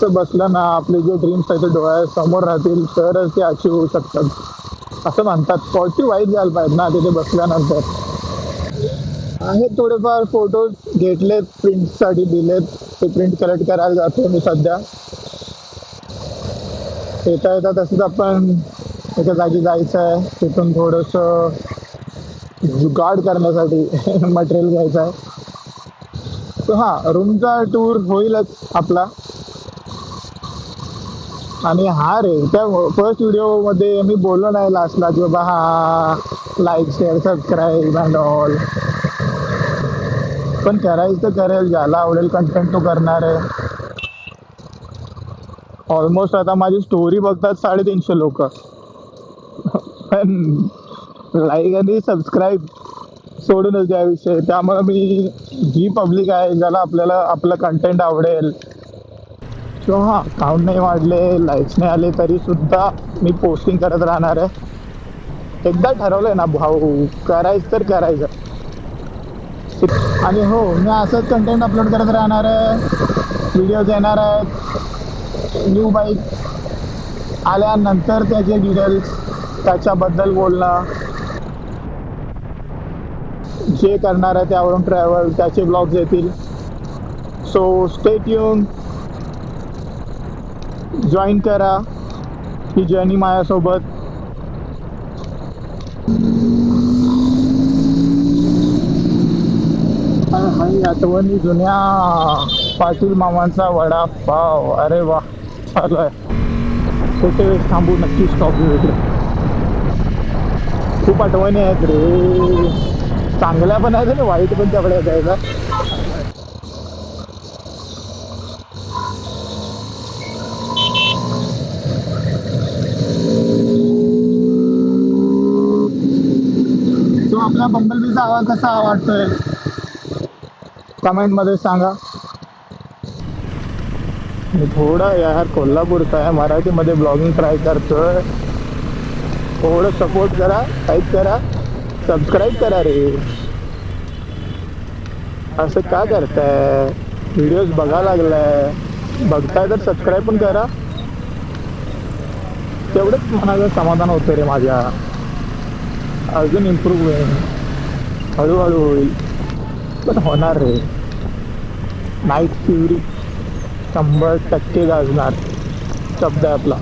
मस्त बसलं ना, आपले जे ड्रीम्स आहेत ते डोळ्यासमोर राहतील तरच ते अचीव होऊ शकतात असं म्हणतात. पॉझिटिव्ह वाईब द्यायला पाहिजे ना तिथे बसल्यानंतर. आहेत थोडेफार फोटोज घेतलेत, प्रिंटसाठी दिलेत. ते प्रिंट कलेक्ट करायला जातो मी सध्या. येता येता तसंच आपण एका जागी जायचं आहे, तिथून थोडंसं जुगाड करण्यासाठी मटेरियल घ्यायचं आहे. तर हां, रूमचा टूर होईलच आपला. आणि हा रे, त्या फर्स्ट व्हिडिओमध्ये मी बोललो नाही लास्टला की बाबा हा like share subscribe and all. पण करायचं तर करेल, ज्याला आवडेल कंटेंट तो करणार आहे. ऑलमोस्ट आता माझी स्टोरी बघतात 350 लोक, पण लाईक आणि सबस्क्राईब सोडूनच द्या विषय. त्यामुळे मी जी पब्लिक आहे ज्याला आपल्याला आपलं कंटेंट आवडेल किंवा हां काउंट नाही वाढले, लाईक्स नाही आले तरी सुद्धा मी पोस्टिंग करत राहणार आहे. एकदा ठरवलंय ना भाऊ, करायचं तर करायचं. आणि हो, मी असंच कंटेंट अपलोड करत राहणार आहे. व्हिडिओज येणार आहेत, न्यू बाईक आल्यानंतर त्याचे डिटेल्स, त्याच्याबद्दल बोलणं, जे करणार आहे त्यावरून ट्रॅव्हल, त्याचे ब्लॉग्स येतील. सो स्टे ट्यून, जॉईन करा ही जर्नी माझ्यासोबत. आणि आठवणी जुन्या, पाटील मामांचा वडापाव, अरे वा, चालू आहे. कुठे वेळेस थांबू, नक्की स्टॉप घेऊ इकडे. खूप आठवणी आहेत रे, चांगल्या पण आहेत आणि वाईट पण त्याकडे द्यायला. तो आपला बंबलबीचा आवाज कसा वाटतोय कमेंटमध्ये सांगा. मी थोडं यार कोल्हापूरचा आहे, मराठीमध्ये ब्लॉगिंग ट्राय करतोय. थोडं सपोर्ट करा, लाईक करा, सबस्क्राईब करा रे. असं का करताय? व्हिडिओज बघा लागलाय, बघताय तर सबस्क्राईब पण करा. तेवढंच मनाचं समाधान होतं रे माझ्या. अजून इम्प्रूव्ह होईल, हळूहळू होईल, पण होणार रे. नाईट फ्युरी 100% गाजणार, शब्द आहे आपला.